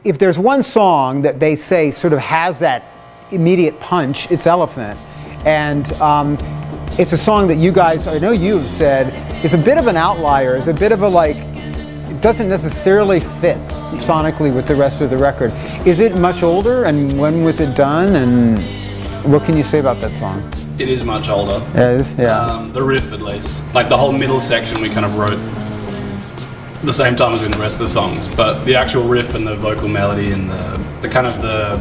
If there's one song that they say sort of has that immediate punch, it's Elephant. And it's a song that you guys, I know you've said, is a bit of an outlier, is a bit of a like, it doesn't necessarily fit sonically with the rest of the record. Is it much older, and when was it done, and what can you say about that song? It is much older. It is, yeah. The riff at least. Like the whole middle section we kind of wrote the same time as doing the rest of the songs, but the actual riff and the vocal melody and the kind of the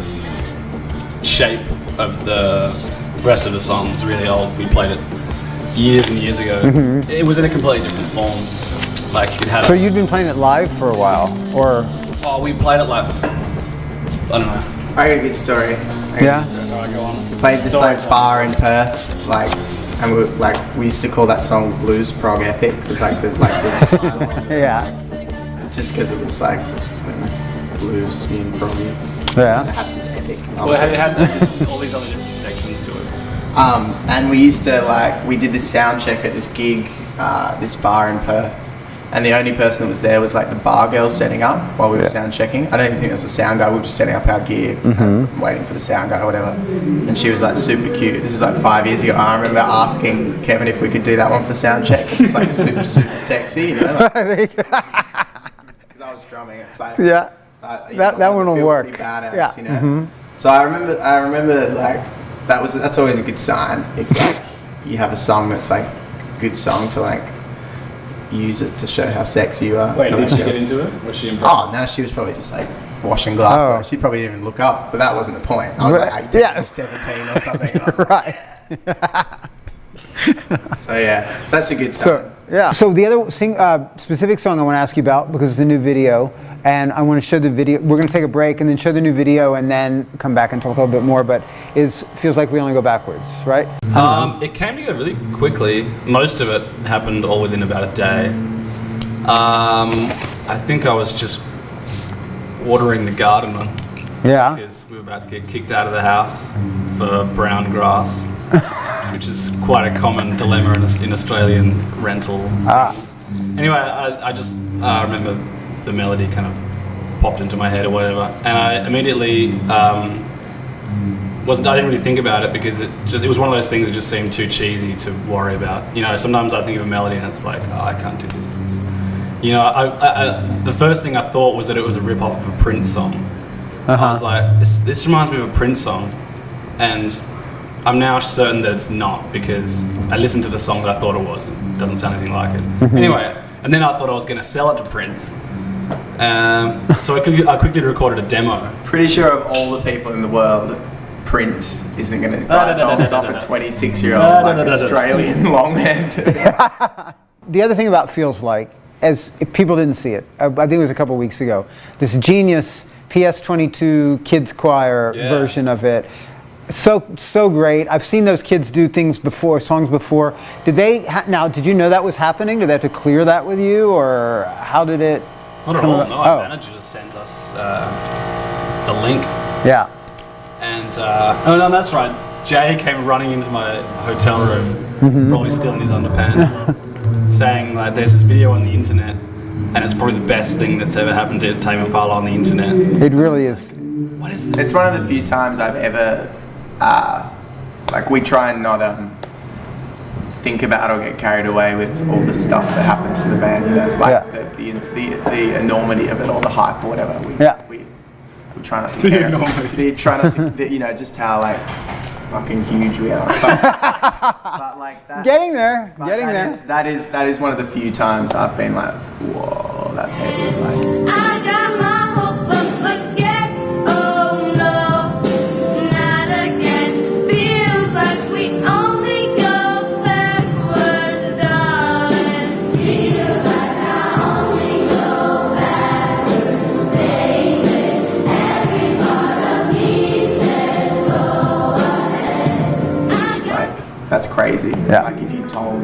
shape of the rest of the song is really old. We played it years and years ago. Mm-hmm. It was in a completely different form. Like it had. So you'd been playing it live for a while, or? Oh, we played it live. I don't know. I got a good story. Yeah. Alright, go on. We played this like bar in Perth, like, and we used to call that song Blues Prog Epic. It was like the yeah. Just because it was like blues and proggy. Yeah. It had this epic. Well, it had all these other different sections to it. And we used to we did this sound check at this gig, this bar in Perth, and the only person that was there was like the bar girl setting up while we were sound checking. I don't even think there was a sound guy. We were just setting up our gear, and waiting for the sound guy or whatever. And she was like super cute. This is like 5 years ago. I remember asking Kevin if we could do that one for sound check because it's like super sexy, you know. Because I was drumming. It's like that one will work. Pretty badass, Yeah. you know. So I remember like that's always a good sign if like you have a song that's like a good song to like use it to show how sexy you are. Wait, did she get into it? Was she impressed? Oh no, she was probably just like washing glass. Oh. She probably didn't even look up, but that wasn't the point. I was like 18 or 17 or something. And I was Right. so yeah, that's a good sign. So the other specific song I want to ask you about, because it's a new video, and I want to show the video. We're going to take a break and then show the new video and then come back and talk a little bit more, but feels like we only go backwards, right? It came together really quickly. Most of it happened all within about a day. I think I was just watering the garden because we were about to get kicked out of the house for brown grass. Which is quite a common dilemma in Australian rental. Anyway, I just remember the melody kind of popped into my head or whatever, and I immediately I didn't really think about it because it was one of those things that just seemed too cheesy to worry about. You know, sometimes I think of a melody and it's like, oh, I can't do this. You know, the first thing I thought was that it was a rip-off of a Prince song. I was like, this reminds me of a Prince song, and I'm now certain that it's not because I listened to the song that I thought it was. It doesn't sound anything like it. Anyway, and then I thought I was going to sell it to Prince. So I quickly recorded a demo. Pretty sure of all the people in the world, Prince isn't going to buy songs off a 26-year-old Australian longman. The other thing about Feels Like, as if people didn't see it, I think it was a couple weeks ago, this genius PS22 kids choir version of it. So great. I've seen those kids do things before, songs before. Did they now? Did you know that was happening? Did they have to clear that with you, or how did it? Not at all. No, our manager just sent us the link. Yeah. And oh no, that's right. Jay came running into my hotel room, probably still in his underpants, saying like, "There's this video on the internet, and it's probably the best thing that's ever happened to Tame Impala on the internet." It really is. What is this? It's one of the few times I've ever. We try and not think about or get carried away with all the stuff that happens to the band, you know, the enormity of it or the hype or whatever. We try not to care. We try not to, you know, just how like fucking huge we are. But like that. Getting there. That is one of the few times I've been like, whoa, that's heavy. Like. I got my hopes up again. Oh no, not again. Feels like we only go backwards, darling. Feels like I only go backwards, baby. Every part of me says go ahead. That's crazy. Yeah. Like if you told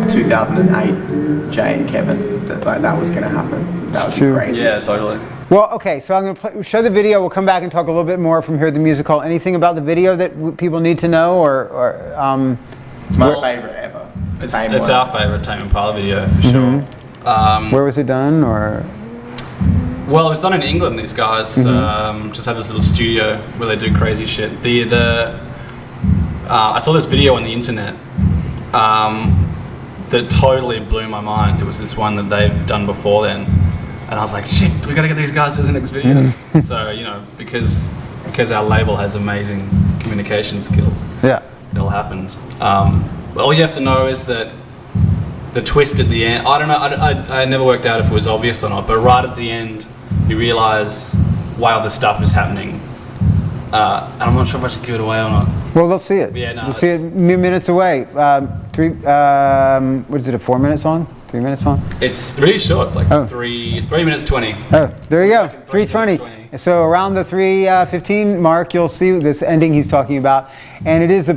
2008 Jay and Kevin that was going to happen, that would be crazy. Yeah, totally. Well, okay, so I'm going to show the video. We'll come back and talk a little bit more from here at the music hall. Anything about the video that people need to know, or it's my favorite ever. It's our favorite Tame Impala video for sure. Where was it done, or? Well, it was done in England. These guys just have this little studio where they do crazy shit. I saw this video on the internet that totally blew my mind. It was this one that they've done before then, and I was like, shit, we got to get these guys to the next video. So because our label has amazing communication skills, it all happened. All you have to know is that the twist at the end, I don't know, I never worked out if it was obvious or not, but right at the end you realise why all this stuff is happening. And I'm not sure if I should give it away or not. Well, they'll see it. Yeah, no, they'll see it minutes away. What is it, a 4-minute song? 3-minute song? It's really short. It's like 3 minutes 20. Oh, there you go. 3:20. 3:20. So around the 3:15 mark, you'll see this ending he's talking about, and it is the